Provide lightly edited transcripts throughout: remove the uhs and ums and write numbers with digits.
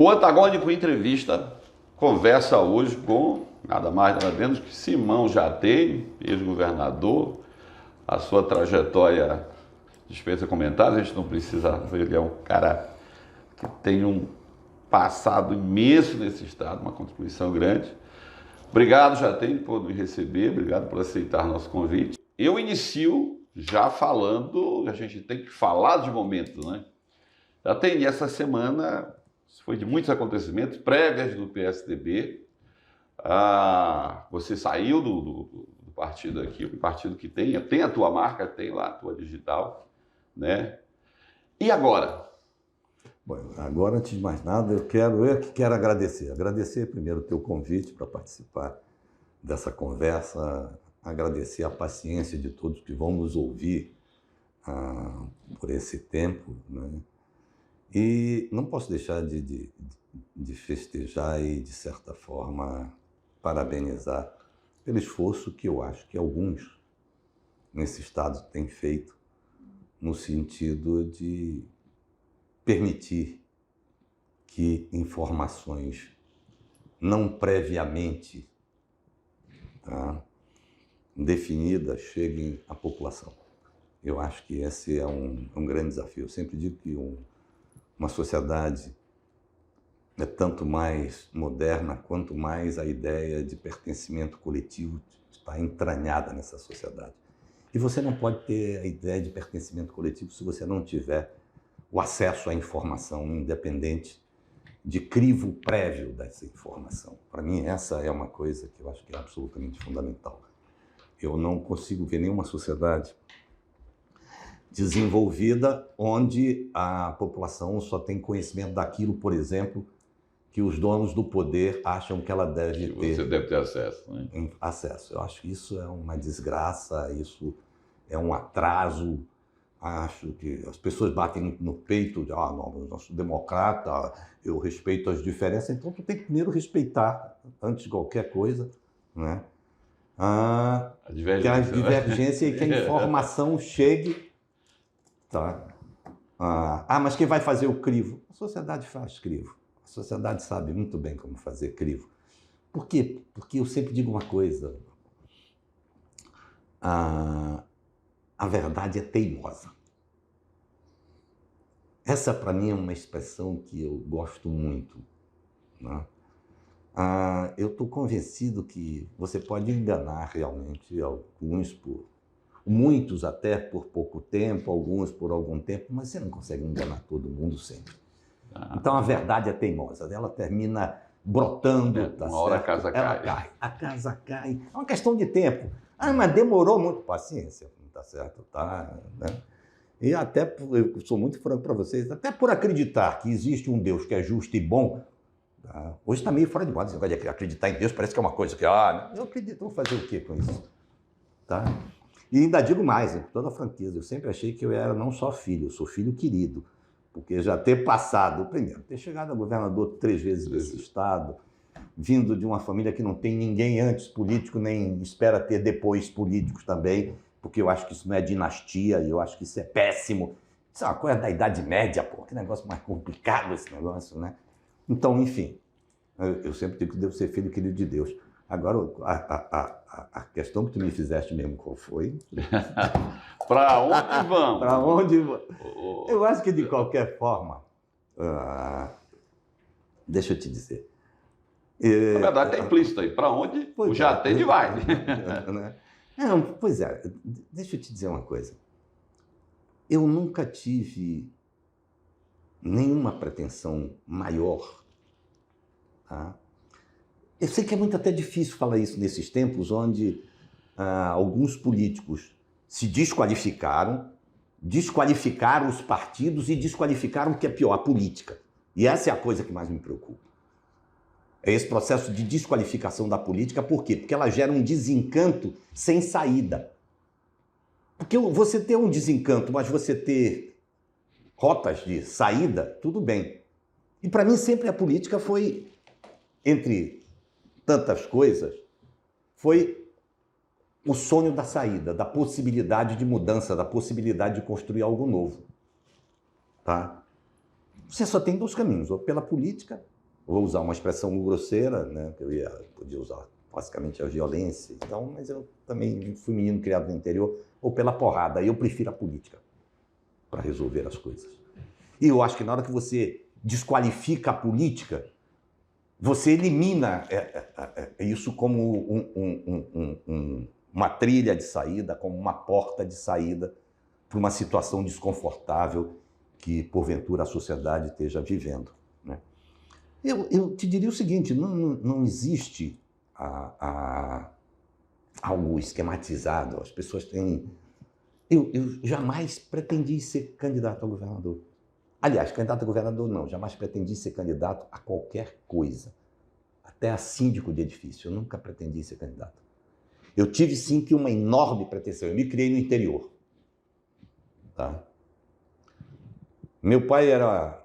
O Antagônico Entrevista conversa hoje com nada mais nada menos que Simão Jatei, ex-governador. A sua trajetória dispensa comentários, a gente não precisa ver, ele é um cara que tem um passado imenso nesse estado, uma contribuição grande. Obrigado, Jatei, por me receber, obrigado por aceitar nosso convite. Eu inicio já falando, a gente tem que falar de momento, né? Jatei, essa semana foi de muitos acontecimentos, prévias do PSDB. Você saiu do partido aqui, o partido que tem a tua marca, tem lá a tua digital, né? E agora? Bom, agora, antes de mais nada, eu quero agradecer primeiro o teu convite para participar dessa conversa, agradecer a paciência de todos que vão nos ouvir por esse tempo, né? E não posso deixar de festejar e, de certa forma, parabenizar pelo esforço que eu acho que alguns nesse estado têm feito no sentido de permitir que informações não previamente definidas cheguem à população. Eu acho que esse é um grande desafio. Eu sempre digo que uma sociedade é tanto mais moderna quanto mais a ideia de pertencimento coletivo está entranhada nessa sociedade. E você não pode ter a ideia de pertencimento coletivo se você não tiver o acesso à informação independente de crivo prévio dessa informação. Para mim, essa é uma coisa que eu acho que é absolutamente fundamental. Eu não consigo ver nenhuma sociedade desenvolvida onde a população só tem conhecimento daquilo, por exemplo, que os donos do poder acham que ela deve ter. Você deve ter acesso, né? Acesso. Eu acho que isso é uma desgraça, isso é um atraso. Acho que as pessoas batem no peito de, não, eu sou democrata, eu respeito as diferenças. Então, tu tem que primeiro respeitar, antes de qualquer coisa, né? Que a divergência e que a informação chegue. Tá? Mas quem vai fazer o crivo? A sociedade faz crivo. A sociedade sabe muito bem como fazer crivo. Por quê? Porque eu sempre digo uma coisa. A verdade é teimosa. Essa, para mim, é uma expressão que eu gosto muito, né? Eu estou convencido que você pode enganar realmente alguns muitos até por pouco tempo, alguns por algum tempo, mas você não consegue enganar todo mundo sempre. Então, a verdade é teimosa. Ela termina brotando. Tá uma hora a casa Ela cai. A casa cai. É uma questão de tempo. Mas demorou muito. Paciência, tá certo? Tá, né? E até, eu sou muito franco para vocês, até por acreditar que existe um Deus que é justo e bom, tá? Hoje está meio fora de moda esse negócio de acreditar em Deus, parece que é uma coisa que, eu acredito, vou fazer o quê com isso? Tá? E ainda digo mais, com toda a franqueza, eu sempre achei que eu era não só filho, eu sou filho querido, porque já ter passado, primeiro, ter chegado a governador 3 vezes desse estado, vindo de uma família que não tem ninguém antes político, nem espera ter depois políticos também, porque eu acho que isso não é dinastia, e eu acho que isso é péssimo. Isso é uma coisa da Idade Média, pô, que negócio mais complicado esse negócio, né? Então, enfim, eu sempre digo que devo ser filho querido de Deus. Agora, a questão que tu me fizeste mesmo, qual foi? Para onde vamos? Para onde vamos? Eu acho que, de qualquer forma, deixa eu te dizer. Na verdade, está implícito aí. Para onde o Jatei vai. Não, pois é, deixa eu te dizer uma coisa. Eu nunca tive nenhuma pretensão maior. Tá? Eu sei que é muito até difícil falar isso nesses tempos onde alguns políticos se desqualificaram os partidos e desqualificaram o que é pior, a política. E essa é a coisa que mais me preocupa. É esse processo de desqualificação da política. Por quê? Porque ela gera um desencanto sem saída. Porque você ter um desencanto, mas você ter rotas de saída, tudo bem. E para mim sempre a política foi, entre tantas coisas, foi o sonho da saída, da possibilidade de mudança, da possibilidade de construir algo novo. Tá? Você só tem 2 caminhos, ou pela política vou usar uma expressão grosseira, né, que podia usar basicamente a violência, então, mas eu também fui menino criado no interior, ou pela porrada, eu prefiro a política para resolver as coisas. E eu acho que na hora que você desqualifica a política, você elimina isso como uma trilha de saída, como uma porta de saída para uma situação desconfortável que, porventura, a sociedade esteja vivendo, né? Eu te diria o seguinte, não existe algo esquematizado. As pessoas têm... Eu jamais pretendi ser candidato a governador. Aliás, candidato a governador não, jamais pretendi ser candidato a qualquer coisa. Até a síndico de edifício, eu nunca pretendi ser candidato. Eu tive sim que uma enorme pretensão, eu me criei no interior. Tá? Meu pai era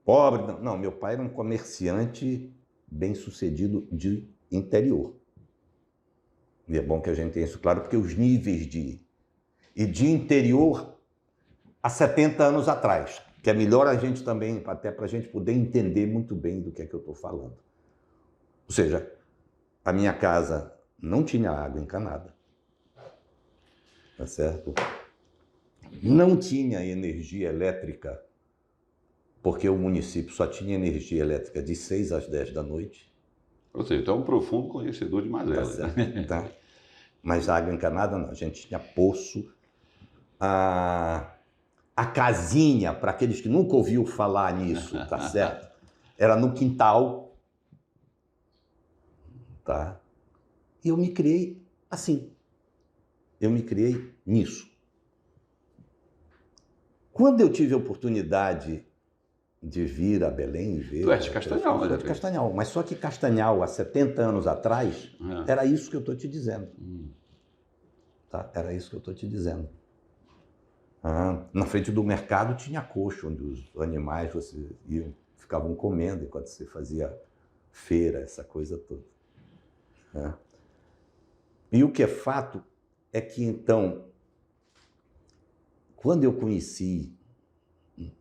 pobre, não, meu pai era um comerciante bem-sucedido de interior. E é bom que a gente tenha isso claro, porque os níveis de interior há 70 anos atrás, que é melhor a gente também, até para a gente poder entender muito bem do que é que eu estou falando. Ou seja, a minha casa não tinha água encanada, tá certo? Não tinha energia elétrica, porque o município só tinha energia elétrica de 6 às 10 da noite. Ou seja, tu é um profundo conhecedor de Tá Mazela. certo, tá? Mas a água encanada não, a gente tinha poço. A casinha, para aqueles que nunca ouviram falar nisso, tá certo? Era no quintal, tá? E eu me criei assim. Eu me criei nisso. Quando eu tive a oportunidade de vir a Belém e ver... Tu és de Castanhal, né? Eu sou de Castanhal, mas só que Castanhal, há 70 anos atrás, era isso que eu estou te dizendo. Tá? Era isso que eu estou te dizendo. Na frente do mercado tinha coxo, onde os animais ficavam comendo enquanto você fazia feira, essa coisa toda. Né? E o que é fato é que, então, quando eu conheci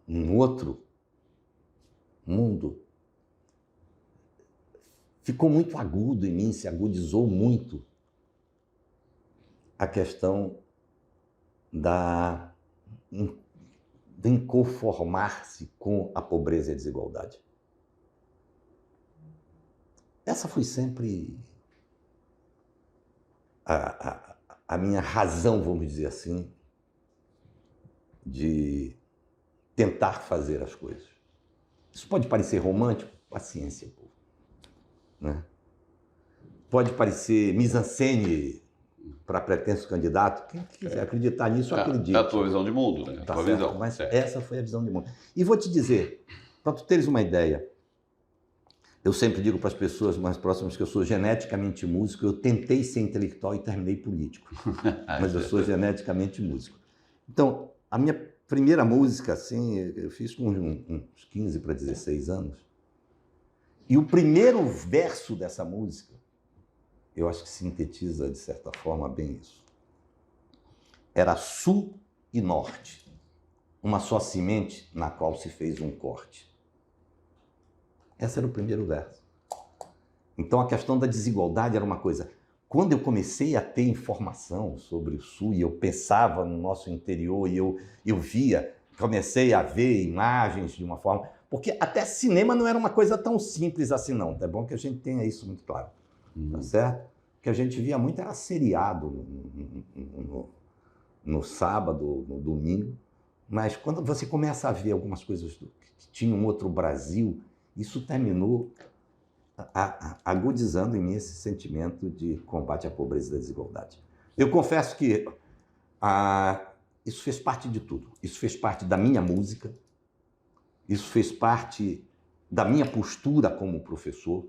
um outro mundo, ficou muito agudo em mim, se agudizou muito a questão de inconformar-se com a pobreza e a desigualdade. Essa foi sempre a minha razão, vamos dizer assim, de tentar fazer as coisas. Isso pode parecer romântico? Paciência, povo. Né? Pode parecer mise-en-scène para pretenso candidato. Quem quiser acreditar nisso, acredite. É a tua visão de mundo, né? Tá tua certo? visão. Mas certo. essa foi a visão de mundo. E vou te dizer, para tu teres uma ideia, eu sempre digo para as pessoas mais próximas que eu sou geneticamente músico. Eu tentei ser intelectual e terminei político, mas eu sou geneticamente músico. Então, a minha primeira música, assim, eu fiz com uns 15 para 16 anos. E o primeiro verso dessa música, eu acho que sintetiza, de certa forma, bem isso. Era sul e norte, uma só semente na qual se fez um corte. Esse era o primeiro verso. Então, a questão da desigualdade era uma coisa. Quando eu comecei a ter informação sobre o Sul, e eu pensava no nosso interior, e eu via, comecei a ver imagens de uma forma... Porque até cinema não era uma coisa tão simples assim, não. É bom que a gente tenha isso muito claro. Tá certo? O que a gente via muito era seriado no sábado, no domingo. Mas quando você começa a ver algumas coisas que tinham um outro Brasil, isso terminou agudizando em mim esse sentimento de combate à pobreza e da desigualdade. Eu confesso que isso fez parte de tudo. Isso fez parte da minha música, isso fez parte da minha postura como professor,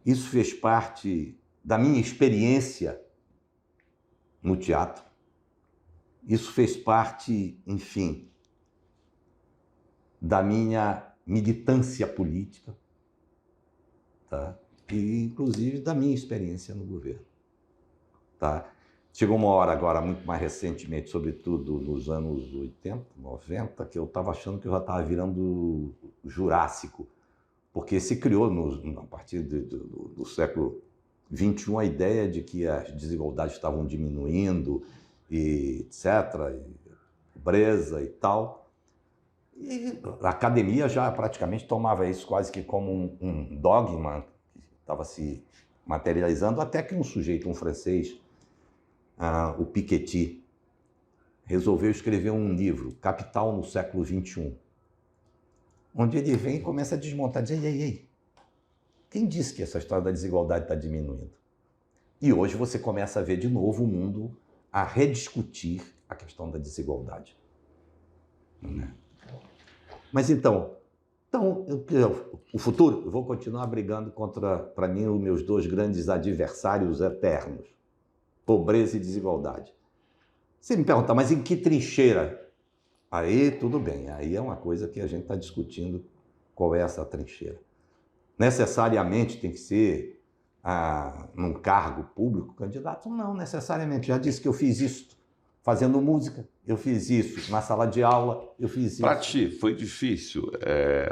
isso fez parte da minha experiência no teatro, isso fez parte, enfim, da minha militância política, tá? E inclusive da minha experiência no governo. Tá? Chegou uma hora agora, muito mais recentemente, sobretudo nos anos 80, 90, que eu estava achando que eu já estava virando jurássico, porque se criou, a partir do século XXI, a ideia de que as desigualdades estavam diminuindo, e etc., e pobreza e tal. E a academia já praticamente tomava isso quase que como um dogma que estava se materializando, até que um sujeito, um francês, o Piketty, resolveu escrever um livro, Capital no século XXI, onde ele vem e começa a desmontar, dizer, ei, quem disse que essa história da desigualdade está diminuindo? E hoje você começa a ver de novo o mundo a rediscutir a questão da desigualdade. Né? Mas então o futuro, eu vou continuar brigando contra, para mim, os meus dois grandes adversários eternos, pobreza e desigualdade. Você me pergunta, mas em que trincheira? Aí tudo bem, aí é uma coisa que a gente está discutindo qual é essa trincheira. Necessariamente tem que ser num cargo público candidato? Não, necessariamente. Já disse que eu fiz isso fazendo música, eu fiz isso na sala de aula, eu fiz isso. Para ti, foi difícil.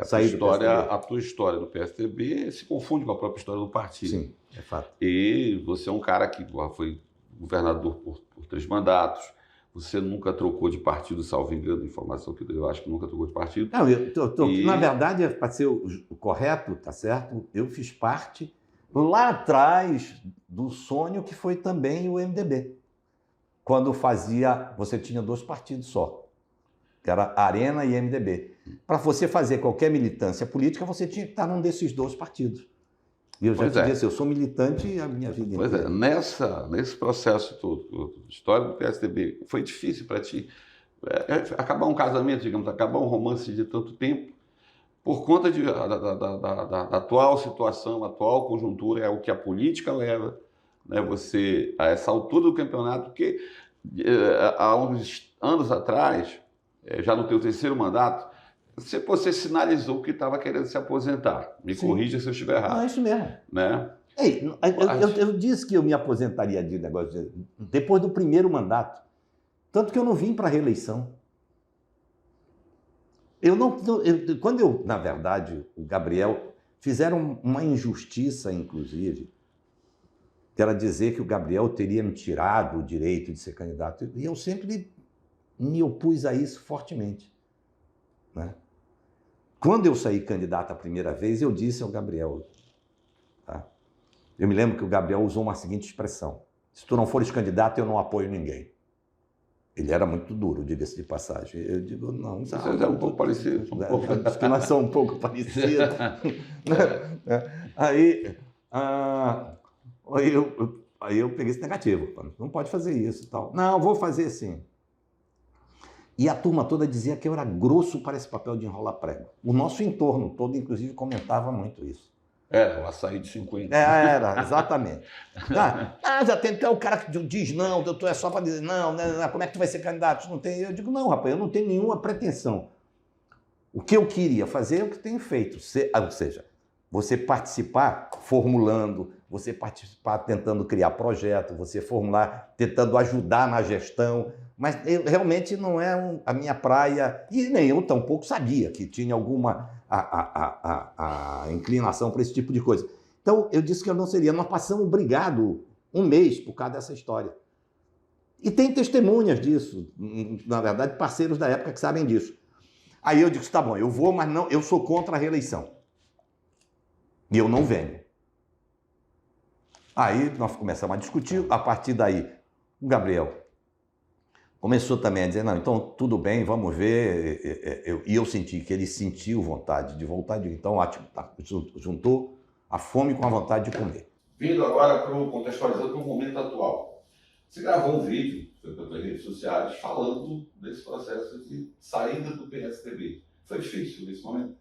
A tua história do PSDB se confunde com a própria história do partido. Sim, é fato. E você é um cara que foi governador por 3 mandatos, você nunca trocou de partido, salvo engano, informação que eu acho que nunca trocou de partido. Não, na verdade, para ser o correto, tá certo? Eu fiz parte lá atrás do sonho que foi também o MDB. Quando você tinha 2 partidos só, que era Arena e MDB. Para você fazer qualquer militância política, você tinha que estar num desses 2 partidos. E eu já te disse, eu sou militante a minha vida inteira. Pois é, nesse processo todo, a história do PSDB, foi difícil para ti acabar um casamento, digamos, acabar um romance de tanto tempo, por conta da atual situação, atual conjuntura, é o que a política leva, né, você, a essa altura do campeonato, porque há uns anos atrás, já no teu 3º mandato, você sinalizou que estava querendo se aposentar. Me corrija se eu estiver errado. Não, é isso mesmo. Né? Ei, eu disse que eu me aposentaria de negócio depois do 1º mandato. Tanto que eu não vim para a reeleição. Na verdade, o Gabriel, fizeram uma injustiça, inclusive, que era dizer que o Gabriel teria me tirado o direito de ser candidato. E eu sempre me opus a isso fortemente. Né? Quando eu saí candidato a primeira vez, eu disse ao Gabriel, tá? Eu me lembro que o Gabriel usou uma seguinte expressão: se tu não fores candidato, eu não apoio ninguém. Ele era muito duro, diga-se de passagem. Eu digo, não. Vocês é um pouco parecido. Acho que nós somos um pouco parecidos. Aí eu peguei esse negativo. Não pode fazer isso e tal. Não, vou fazer sim. E a turma toda dizia que eu era grosso para esse papel de enrolar prego. O nosso entorno todo, inclusive, comentava muito isso. O açaí de 50. Era, exatamente. Já tem até o cara que diz não, doutor, é só para dizer não, como é que tu vai ser candidato? Não tem. Eu digo, não, rapaz, eu não tenho nenhuma pretensão. O que eu queria fazer é o que tenho feito. Ou seja, você participar formulando, você participar tentando criar projeto, você formular tentando ajudar na gestão, mas realmente não é a minha praia, e nem eu tampouco sabia que tinha alguma a inclinação para esse tipo de coisa. Então, eu disse que eu não seria. Nós passamos brigado um mês por causa dessa história. E tem testemunhas disso, na verdade, parceiros da época que sabem disso. Aí eu disse, tá bom, eu vou, mas não, eu sou contra a reeleição. E eu não venho. Aí nós começamos a discutir, a partir daí, o Gabriel começou também a dizer, não, então tudo bem, vamos ver. E eu senti que ele sentiu vontade de voltar, então ótimo, tá, juntou a fome com a vontade de comer. Vindo agora contextualizando para o momento atual. Você gravou um vídeo pelas redes sociais falando desse processo de saída do PSDB. Foi difícil nesse momento?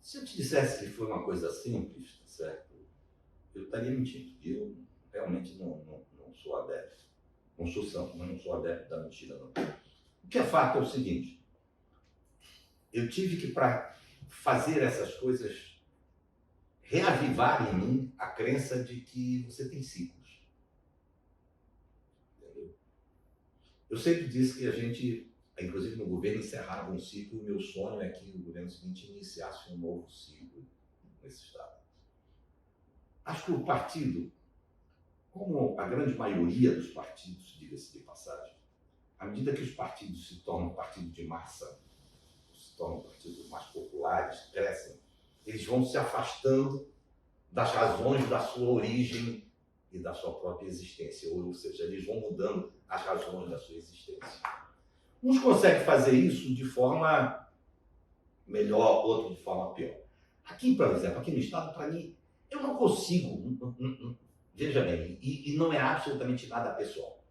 Se eu te dissesse que foi uma coisa simples, tá certo? Eu estaria mentindo. Eu realmente não sou adepto. Não sou santo, mas não sou adepto da mentira, não. O que é fato é o seguinte: eu tive que, para fazer essas coisas, reavivar em mim a crença de que você tem ciclos. Eu sempre disse que a gente, inclusive no governo, encerrava um ciclo, e o meu sonho é que o governo seguinte iniciasse um novo ciclo nesse Estado. Acho que o partido, como a grande maioria dos partidos, diga-se de passagem, à medida que os partidos se tornam partido de massa, se tornam partidos mais populares, crescem, eles vão se afastando das razões da sua origem e da sua própria existência, ou seja, eles vão mudando as razões da sua existência. Uns conseguem fazer isso de forma melhor, outros de forma pior. Aqui, por exemplo, aqui no Estado, para mim, eu não consigo, veja bem, e não é absolutamente nada pessoal.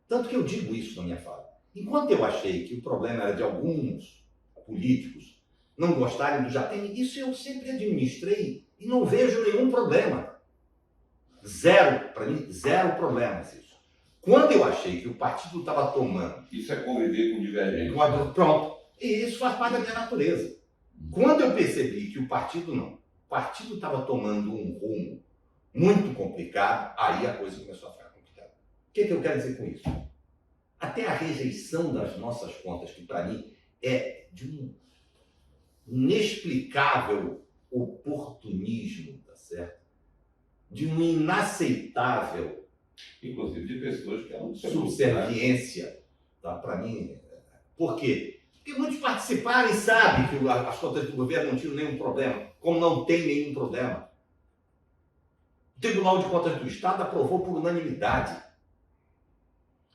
Tanto que eu digo isso na minha fala. Enquanto eu achei que o problema era de alguns políticos não gostarem do Jatene, isso eu sempre administrei e não vejo nenhum problema. Zero, para mim, zero problemas isso. Quando eu achei que o partido estava tomando... Isso é conviver com divergência. Pronto. E isso faz parte da minha natureza. Quando eu percebi que o partido estava tomando um rumo muito complicado, aí a coisa começou a ficar complicada. O que eu quero dizer com isso? Até a rejeição das nossas contas, que para mim é de um inexplicável oportunismo, tá certo? De um inaceitável, inclusive de pessoas que não subserviência, tá? Para mim. Por quê? Porque muitos participaram e sabem que as contas do governo não tinham nenhum problema, como não tem nenhum problema. O Tribunal de Contas do Estado aprovou por unanimidade.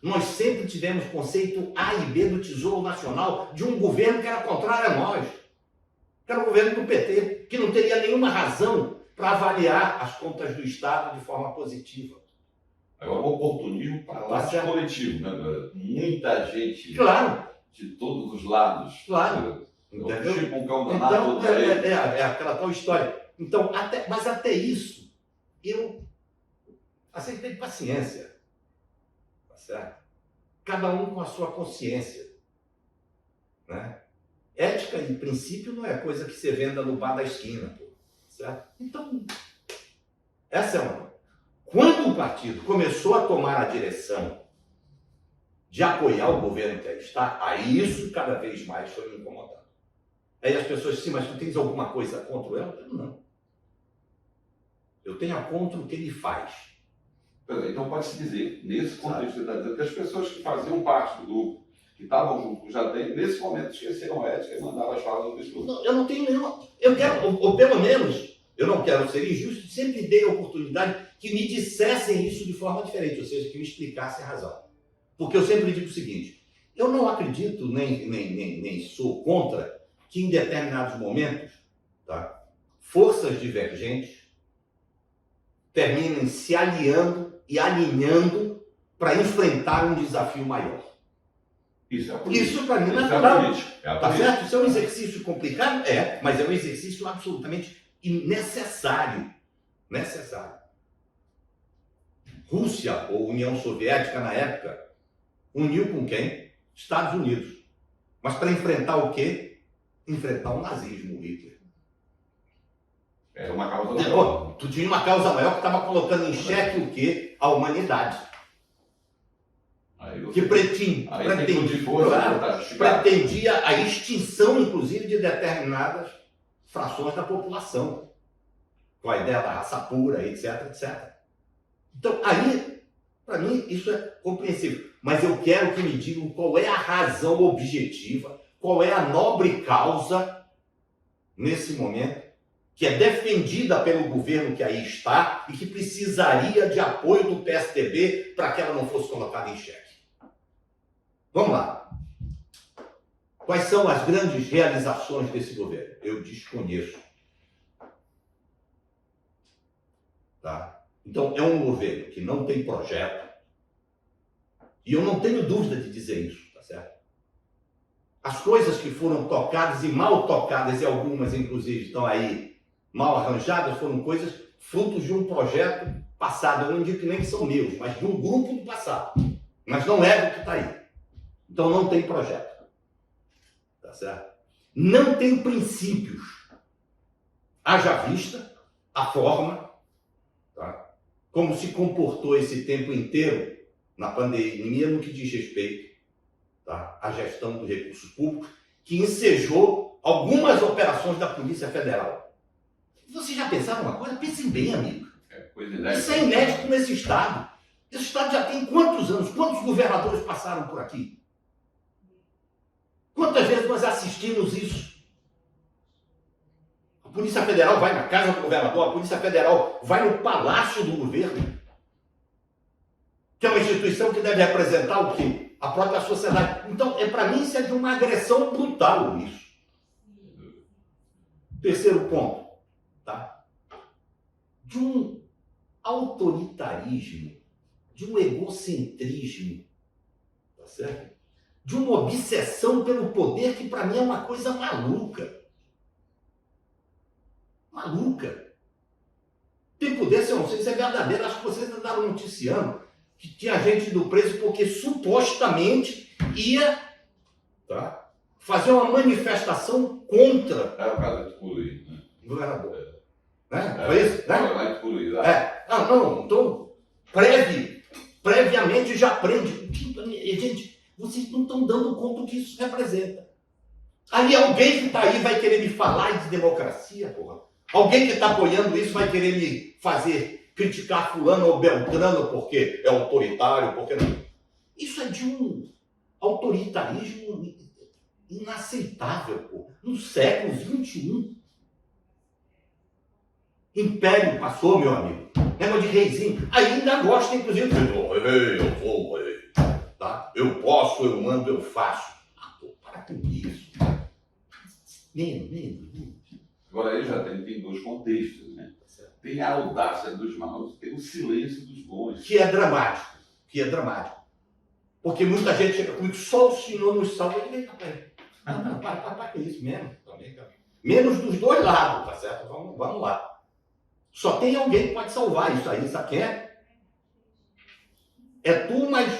Nós sempre tivemos conceito A e B do Tesouro Nacional de um governo que era contrário a nós, que era o governo do PT, que não teria nenhuma razão para avaliar as contas do Estado de forma positiva. É um oportunismo para lá coletivo, né? Muita gente, claro, de todos os lados. Claro. Entendeu? Tipo um cão danado. Então, é aquela tal história. Então, mas até isso, eu aceitei paciência. Tá certo? Cada um com a sua consciência. Né? Ética e princípio não é coisa que você venda no bar da esquina. Pô, certo? Então, essa é uma. Quando o partido começou a tomar a direção de apoiar o governo que aí está, aí isso cada vez mais foi me incomodando. Aí as pessoas dizem, mas tu tens alguma coisa contra ela? Eu não. Eu tenho a contra o que ele faz. Então pode-se dizer, nesse contexto que você está dizendo, que as pessoas que faziam parte do grupo, que estavam junto com o Jatene, nesse momento esqueceram a ética e mandaram as falas do discurso. Não, eu não tenho nenhuma... Eu quero, ou pelo menos, eu não quero ser injusto, sempre dei a oportunidade que me dissessem isso de forma diferente, ou seja, que me explicassem a razão. Porque eu sempre digo o seguinte, eu não acredito, nem sou contra, que em determinados momentos, tá, forças divergentes terminem se aliando e alinhando para enfrentar um desafio maior. Isso é política. Isso para mim é natural. Tá certo? Isso é um exercício complicado? É, mas é um exercício absolutamente necessário. Necessário. Rússia ou União Soviética na época uniu com quem? Estados Unidos. Mas para enfrentar o quê? Enfrentar o nazismo, o Hitler. Era uma causa maior. Tu tinha uma causa maior que estava colocando em xeque o quê? A humanidade. Que pretendia a extinção, inclusive, de determinadas frações da população. Com a ideia da raça pura, etc, etc. Então, aí, para mim, isso é compreensível. Mas eu quero que me digam qual é a razão objetiva, qual é a nobre causa, nesse momento, que é defendida pelo governo que aí está e que precisaria de apoio do PSDB para que ela não fosse colocada em xeque. Vamos lá. Quais são as grandes realizações desse governo? Eu desconheço. Tá? Então, é um governo que não tem projeto, e eu não tenho dúvida de dizer isso, tá certo? As coisas que foram tocadas e mal tocadas, e algumas, inclusive, estão aí mal arranjadas, foram coisas frutos de um projeto passado. Eu não digo que nem que são meus, mas de um grupo do passado. Mas não é do que está aí. Então, não tem projeto. Tá certo? Não tem princípios. Haja vista a forma, tá? Como se comportou esse tempo inteiro na pandemia no que diz respeito tá? A gestão do recurso público, que ensejou algumas operações da Polícia Federal. Vocês já pensaram uma coisa? Pensem bem, amigo. Isso é inédito nesse Estado. Esse Estado já tem quantos anos? Quantos governadores passaram por aqui? Quantas vezes nós assistimos isso? A Polícia Federal vai na casa do governador, a Polícia Federal vai no palácio do governo, que é uma instituição que deve representar o quê? A própria sociedade. Então, para mim, isso é de uma agressão brutal, isso. Terceiro ponto, tá? De um autoritarismo, de um egocentrismo, tá certo? De uma obsessão pelo poder que, para mim, é uma coisa maluca. Maluca. Tem poder, se eu não sei se é verdadeiro, acho que vocês andaram noticiando que tinha gente do preso porque supostamente ia, tá, fazer uma manifestação contra É o caso de Tucuruí, né? o governador. Né? Foi isso? Né? Lá em Tucuruí, lá. Não, então, previamente já prende. Gente, vocês não estão dando conta do que isso representa. Aí alguém que está aí vai querer me falar de democracia, porra. Alguém que está apoiando isso vai querer me fazer criticar fulano ou beltrano porque é autoritário, porque não. Isso é de um autoritarismo inaceitável, porra. No século XXI. Império passou, meu amigo. Negócio de reizinho. Ainda gosta, inclusive, de eu vou, tá? Eu posso, eu mando, eu faço. Pô, para com isso. Menos. Agora aí já tem dois contextos, né? Tem a audácia dos maus, tem o silêncio dos bons. Que é dramático. Porque muita gente chega comigo, só o senhor nos salva. Eu digo, para com isso mesmo. Também, cara. Menos dos dois lados, tá certo? Vamos lá. Só tem alguém que pode salvar isso aí, sabe quem é? É tu mais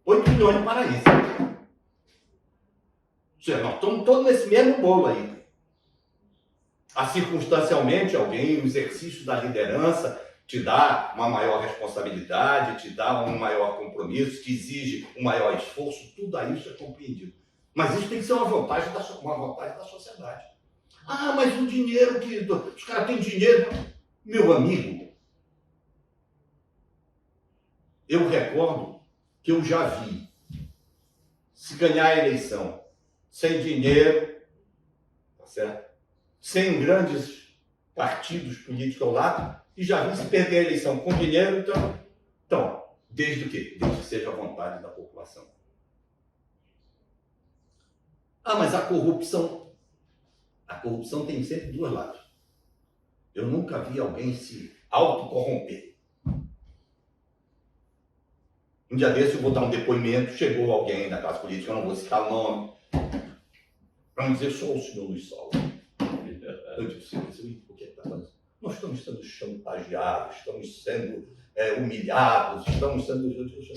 8 milhões de paraísos. Ou seja, nós estamos todos nesse mesmo bolo aí. Circunstancialmente, alguém, no exercício da liderança, te dá uma maior responsabilidade, te dá um maior compromisso, te exige um maior esforço, tudo isso é compreendido. Mas isso tem que ser uma vontade da sociedade. Mas o dinheiro que... Os caras têm dinheiro... Meu amigo, eu recordo que eu já vi se ganhar a eleição sem dinheiro, tá certo? Sem grandes partidos políticos ao lado, e já vi se perder a eleição com dinheiro, então desde o quê? Desde que seja a vontade da população. Mas a corrupção tem sempre dois lados. Eu nunca vi alguém se autocorromper. Um dia desse eu vou dar um depoimento, chegou alguém da classe política, eu não vou citar o nome, para me dizer, só o senhor nos salva. Eu disse, por que está fazendo? Nós estamos sendo chantageados, estamos sendo humilhados, estamos sendo...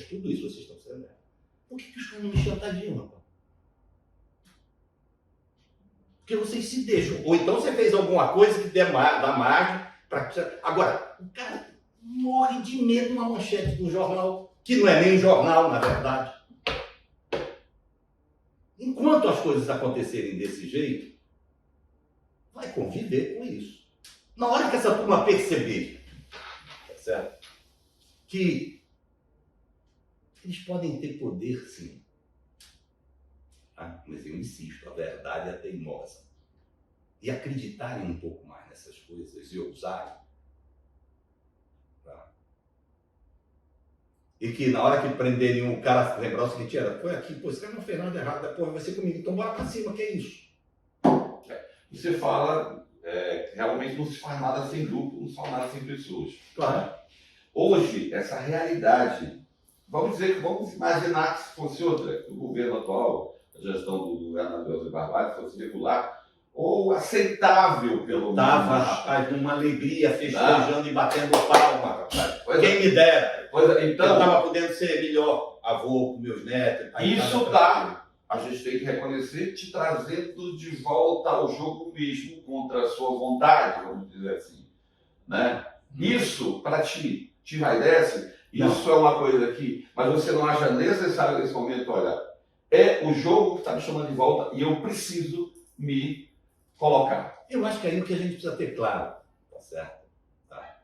Tudo isso vocês estão sendo. Por que os caras não me chantageiam, rapaz? Porque vocês se deixam. Ou então você fez alguma coisa que dá margem para... Agora, o cara morre de medo numa manchete do jornal, que não é nem jornal, na verdade. Enquanto as coisas acontecerem desse jeito, vai conviver com isso. Na hora que essa turma perceber, tá certo? Que eles podem ter poder, sim. Mas eu insisto, a verdade é teimosa. E acreditarem um pouco mais nessas coisas e ousarem. Tá? E que na hora que prenderem o cara, lembrar o seguinte, foi aqui, esse cara não fez nada errado, depois vai ser comigo, então bora pra cima, que é isso? Você fala, realmente não se faz nada sem grupo, não se faz nada sem pessoas. Claro. Hoje, essa realidade, vamos imaginar que se fosse outra, o governo atual, a gestão do governador Elza Barbalho fosse regular ou aceitável, pelo menos. Tava, rapaz, numa alegria, festejando e batendo palma, rapaz. Quem me dera. Então, eu estava podendo ser melhor avô com meus netos. Isso tá, a gente tem que reconhecer, te trazendo de volta ao jogo mesmo, contra a sua vontade, vamos dizer assim. Né? Isso, para ti, te envaidece? Isso é uma coisa que... Mas você não acha necessário nesse momento, olha... é o jogo que está me chamando de volta e eu preciso me colocar. Eu acho que é aí o que a gente precisa ter claro, tá certo? Tá.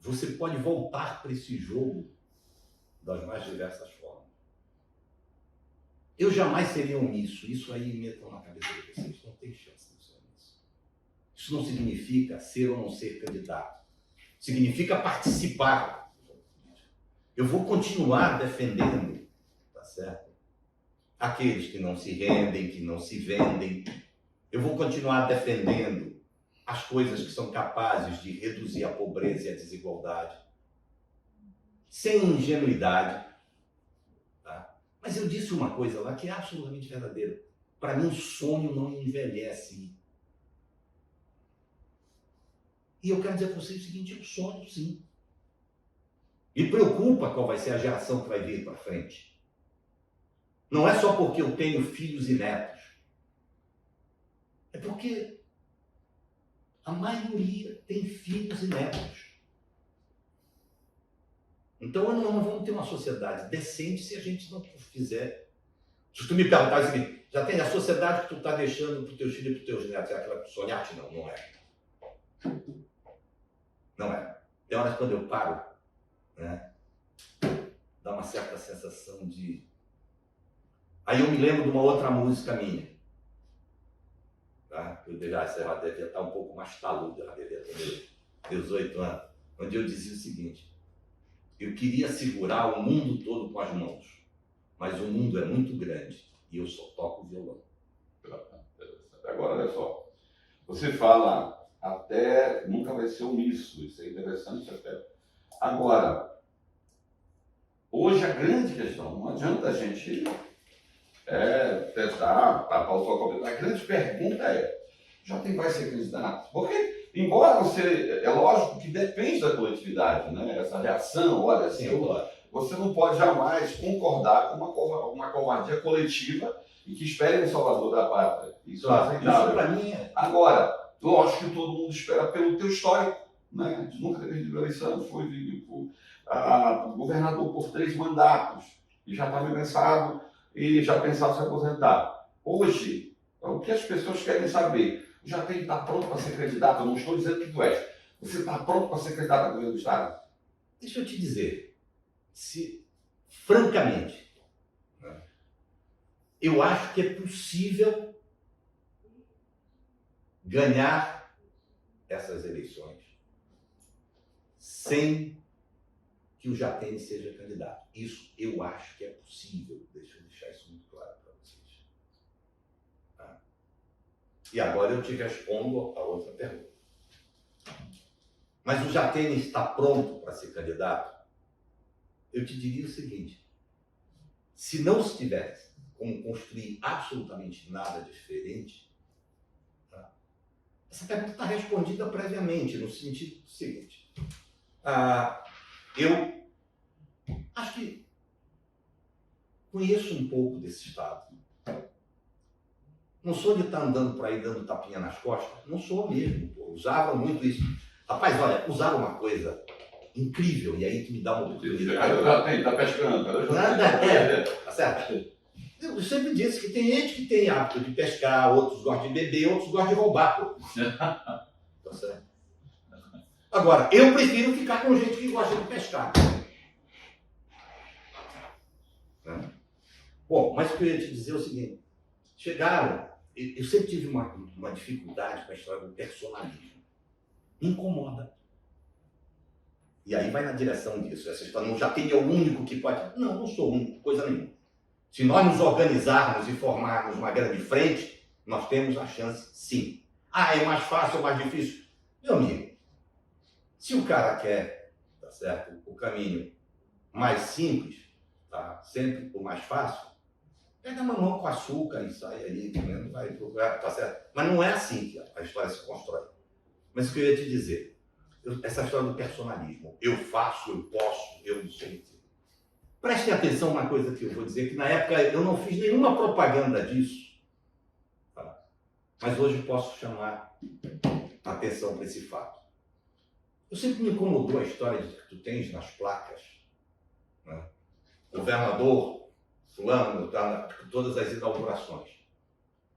Você pode voltar para esse jogo das mais diversas formas. Eu jamais seria omisso. Isso aí metam na cabeça de vocês. Não tem chance de ser omisso. Isso não significa ser ou não ser candidato. Significa participar. Eu vou continuar defendendo, tá certo? Aqueles que não se rendem, que não se vendem. Eu vou continuar defendendo as coisas que são capazes de reduzir a pobreza e a desigualdade. Sem ingenuidade. Tá? Mas eu disse uma coisa lá que é absolutamente verdadeira. Para mim, sonho não envelhece. E eu quero dizer para vocês o seguinte, eu sonho sim. Me preocupa qual vai ser a geração que vai vir para frente. Não é só porque eu tenho filhos e netos. É porque a maioria tem filhos e netos. Então nós não vamos ter uma sociedade decente se a gente não fizer. Se tu me perguntar o seguinte, já tem a sociedade que tu está deixando para os teus filhos e para os teus netos, é aquela que tu sonhaste? Não, não é. Não é. Tem horas quando eu paro, né, dá uma certa sensação de... Aí eu me lembro de uma outra música minha. Tá? Eu já devia estar um pouco mais taludo, já devia ter 18 anos, onde eu dizia o seguinte: eu queria segurar o mundo todo com as mãos, mas o mundo é muito grande e eu só toco violão. Agora, olha só, você fala até nunca vai ser omisso, isso é interessante até. Agora, hoje a grande questão, não adianta a gente tentar tapar o sol com a boca. A grande pergunta é, vai ser candidato? Porque, embora você, é lógico que depende da coletividade, né? Essa reação, olha assim, você não pode jamais concordar com uma covardia coletiva e que espere um salvador da pátria. Isso é para mim é... Agora, lógico que todo mundo espera pelo teu histórico, né? De nunca ter perdido a eleição, foi governador por 3 mandatos e já estava cansado e já pensava se aposentar. Hoje, o que as pessoas querem saber? O Jatene está pronto para ser candidato? Eu não estou dizendo que tu és. Você está pronto para ser candidato a governo do Estado? Deixa eu te dizer, francamente, né, eu acho que é possível ganhar essas eleições sem que o Jatene seja candidato. Isso eu acho que é possível. Deixa eu deixar isso muito claro para vocês. Tá? E agora eu te respondo a outra pergunta. Mas o Jatene está pronto para ser candidato? Eu te diria o seguinte: se não se tivesse como construir absolutamente nada diferente, tá? Essa pergunta está respondida previamente, no sentido seguinte. Eu acho que conheço um pouco desse Estado. Não sou de estar andando por aí dando tapinha nas costas. Não sou mesmo. Pô. Usavam muito isso. Rapaz, olha, usaram uma coisa incrível. E aí que me dá uma oportunidade. Está pescando. Tá certo? Eu sempre disse que tem gente que tem hábito de pescar, outros gostam de beber, outros gostam de roubar. Pô. Tá certo? Agora, eu prefiro ficar com gente que gosta de pescar. Né? Bom, mas o que eu ia te dizer é o seguinte. Chegaram, eu sempre tive uma dificuldade com a história do personalismo. Me incomoda. E aí vai na direção disso. Essa história não já tem é o único que pode... Não, não sou único, coisa nenhuma. Se nós nos organizarmos e formarmos uma grande frente, nós temos a chance, sim. É mais fácil ou mais difícil? Meu amigo, se o cara quer, tá certo, o caminho mais simples, tá, sempre o mais fácil, pega mamão com açúcar e sai aí, comendo, vai procurar, tá certo? Mas não é assim que a história se constrói. Mas o que eu ia te dizer, essa história do personalismo, eu faço, eu posso, eu não sei. Prestem atenção uma coisa que eu vou dizer, que na época eu não fiz nenhuma propaganda disso, tá? Mas hoje posso chamar a atenção para esse fato. Eu sempre me incomodou a história que tu tens nas placas, né? Governador fulano, todas as inaugurações.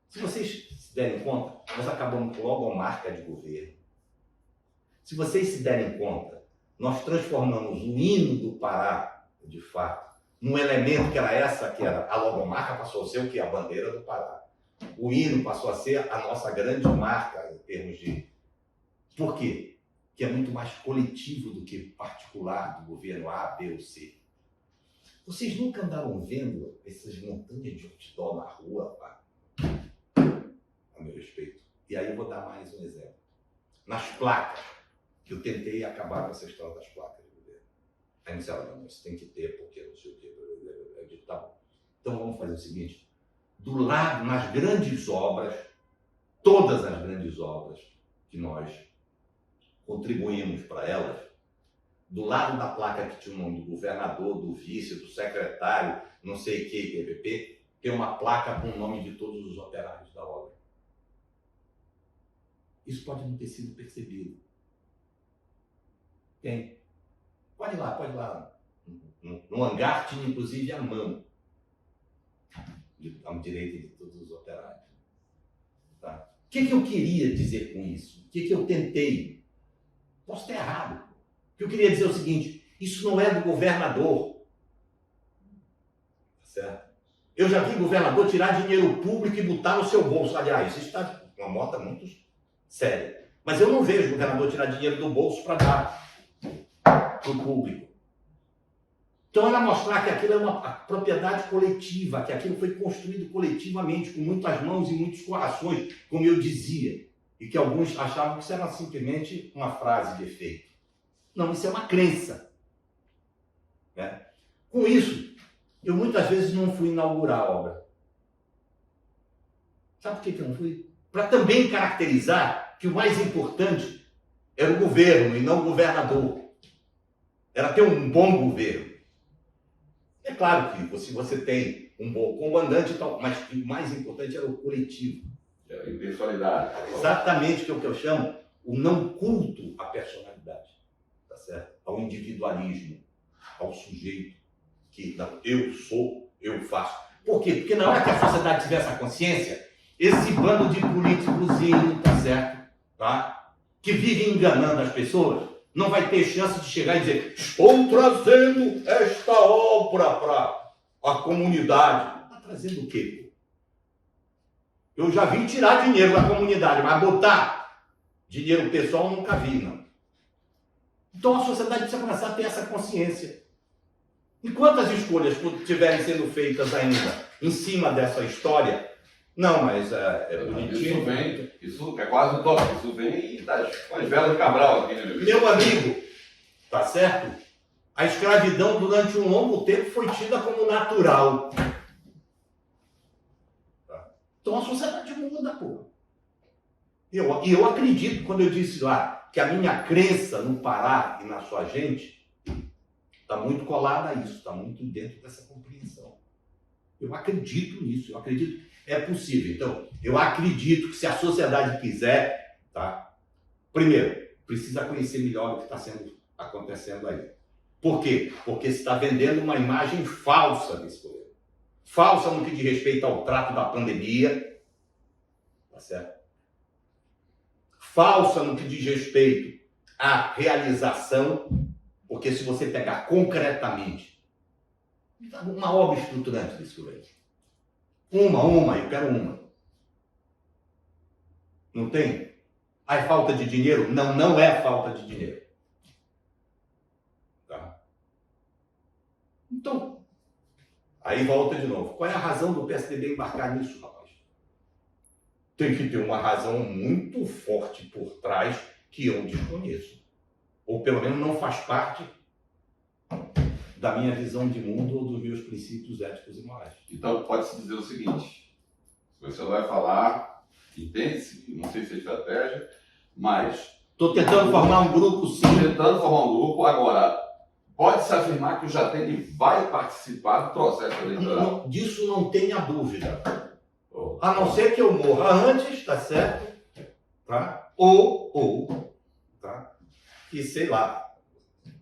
Se vocês se derem conta, nós acabamos com logomarca de governo. Se vocês se derem conta, nós transformamos o hino do Pará, de fato, num elemento que era a logomarca, passou a ser o que? A bandeira do Pará. O hino passou a ser a nossa grande marca em termos de... Por quê? Que é muito mais coletivo do que particular do governo A, B ou C. Vocês nunca andaram vendo essas montanhas de outdoor na rua, pá? A meu respeito. E aí eu vou dar mais um exemplo. Nas placas, que eu tentei acabar com essa história das placas de governo. Aí me disseram, não, isso tem que ter, porque não sei o que. Eu digo, tá bom. Então vamos fazer o seguinte. Do lado, nas grandes obras, todas as grandes obras que nós contribuímos para elas, do lado da placa que tinha o nome do governador, do vice, do secretário, não sei o que, PPP, tem uma placa com o nome de todos os operários da obra. Isso pode não ter sido percebido. Tem. Pode ir lá. No hangar tinha inclusive a mão à direita de todos os operários. Tá? O que eu queria dizer com isso? O que eu tentei? Posso estar errado. O que eu queria dizer é o seguinte, isso não é do governador. Certo? Eu já vi governador tirar dinheiro público e botar no seu bolso. Aliás, isso está uma moda muito séria. Mas eu não vejo o governador tirar dinheiro do bolso para dar para o público. Então era mostrar que aquilo é uma propriedade coletiva, que aquilo foi construído coletivamente, com muitas mãos e muitos corações, como eu dizia. E que alguns achavam que isso era simplesmente uma frase de efeito. Não, isso é uma crença. Né? Com isso, eu muitas vezes não fui inaugurar a obra. Sabe por que eu não fui? Para também caracterizar que o mais importante era o governo e não o governador. Era ter um bom governo. É claro que se você tem um bom comandante e tal, mas o mais importante era o coletivo. A impessoalidade. Exatamente, que é o que eu chamo o não culto à personalidade. Tá certo? Ao individualismo, ao sujeito que não, eu sou, eu faço. Por quê? Porque na hora que a sociedade tiver essa consciência, esse bando de políticozinho, tá certo? Tá? Que vive enganando as pessoas, não vai ter chance de chegar e dizer, estou trazendo esta obra para a comunidade. Está trazendo o quê? Eu já vi tirar dinheiro da comunidade, mas botar dinheiro pessoal eu nunca vi, não. Então a sociedade precisa começar a ter essa consciência. E quantas escolhas estiverem sendo feitas ainda em cima dessa história? Não, mas é bonitinho. Isso é quase utópico, isso vem das velas de Cabral aqui, né, meu amigo, tá certo? A escravidão durante um longo tempo foi tida como natural. Então a sociedade muda, pô. E eu acredito, quando eu disse lá, que a minha crença no Pará e na sua gente está muito colada a isso, está muito dentro dessa compreensão. Eu acredito nisso, eu acredito que é possível. Então, eu acredito que se a sociedade quiser, tá? Primeiro, precisa conhecer melhor o que está acontecendo aí. Por quê? Porque se está vendendo uma imagem falsa desse governo. Falsa no que diz respeito ao trato da pandemia, tá certo? Falsa no que diz respeito à realização, porque se você pegar concretamente uma obra estruturante desse governo, eu quero uma. Não tem? É falta de dinheiro? Não, não é falta de dinheiro. Tá? Então, aí volta de novo. Qual é a razão do PSDB embarcar nisso, rapaz? Tem que ter uma razão muito forte por trás que eu desconheço. Ou pelo menos não faz parte da minha visão de mundo ou dos meus princípios éticos e morais. Então pode-se dizer o seguinte, você vai falar, entende-se, não sei se é estratégia, mas... Estou tentando formar um grupo, sim. Tentando formar um grupo, agora... Pode-se afirmar que o Jatene vai participar do processo eleitoral? Não, disso não tenha dúvida. A não ser que eu morra antes, tá certo? Tá? Ou tá? Que, sei lá,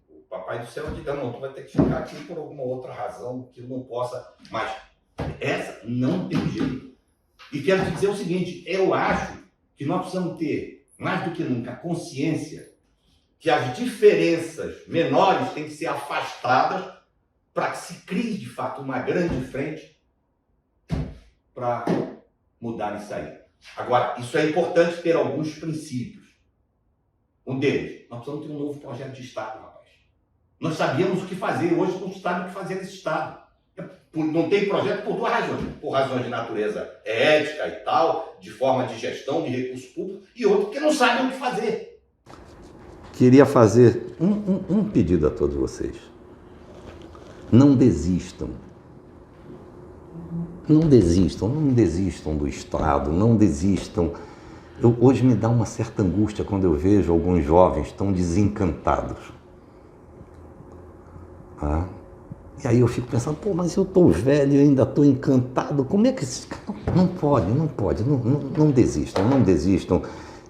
o Papai do céu diga, não, tu vai ter que ficar aqui por alguma outra razão que eu não possa. Mas essa não tem jeito. E quero te dizer o seguinte, eu acho que nós precisamos ter, mais do que nunca, a consciência que as diferenças menores têm que ser afastadas para que se crie, de fato, uma grande frente para mudar isso aí. Agora, isso é importante ter alguns princípios. Um deles, nós precisamos ter um novo projeto de Estado, rapaz. Nós sabíamos o que fazer, hoje não sabemos o que fazer nesse Estado. Não tem projeto por duas razões. Por razões de natureza ética e tal, de forma de gestão de recursos públicos, e outro porque não sabem o que fazer. Queria fazer um pedido a todos vocês. Não desistam. Não desistam, não desistam do Estado, não desistam. Hoje me dá uma certa angústia quando eu vejo alguns jovens tão desencantados. Ah? E aí eu fico pensando, pô, mas eu estou velho e ainda estou encantado. Como é que esses caras... Não pode, não desistam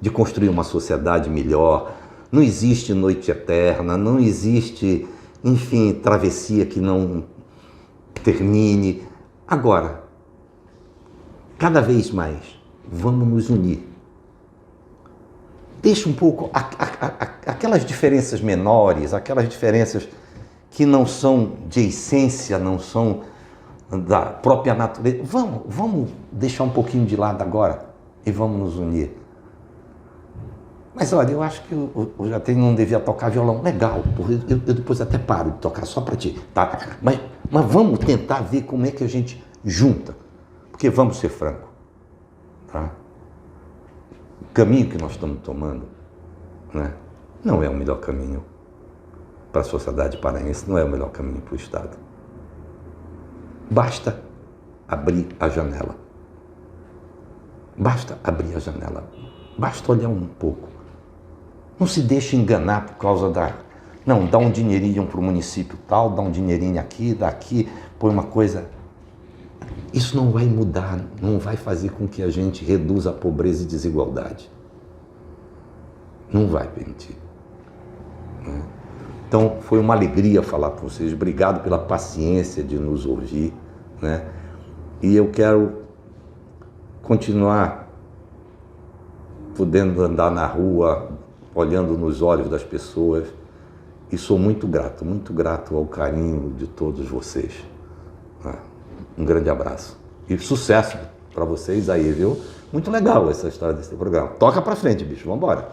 de construir uma sociedade melhor. Não existe noite eterna, não existe, enfim, travessia que não termine. Agora, cada vez mais, vamos nos unir. Deixa um pouco aquelas diferenças menores, aquelas diferenças que não são de essência, não são da própria natureza. Vamos deixar um pouquinho de lado agora e vamos nos unir. Mas olha, eu acho que eu já não devia tocar violão. Legal, eu depois até paro de tocar só para ti, tá? Mas vamos tentar ver como é que a gente junta. Porque vamos ser francos, tá? O caminho que nós estamos tomando, né, não é o melhor caminho para a sociedade paraense, não é o melhor caminho para o Estado. Basta abrir a janela. Basta abrir a janela. Basta olhar um pouco. Não se deixe enganar por causa Não, dá um dinheirinho para o município tal, dá um dinheirinho aqui, daqui, põe uma coisa... Isso não vai mudar, não vai fazer com que a gente reduza a pobreza e desigualdade. Não vai permitir. Né? Então, foi uma alegria falar com vocês. Obrigado pela paciência de nos ouvir, né? E eu quero continuar podendo andar na rua, olhando nos olhos das pessoas. E sou muito grato ao carinho de todos vocês. Um grande abraço. E sucesso para vocês aí, viu? Muito legal essa história desse programa. Toca pra frente, bicho. Vambora.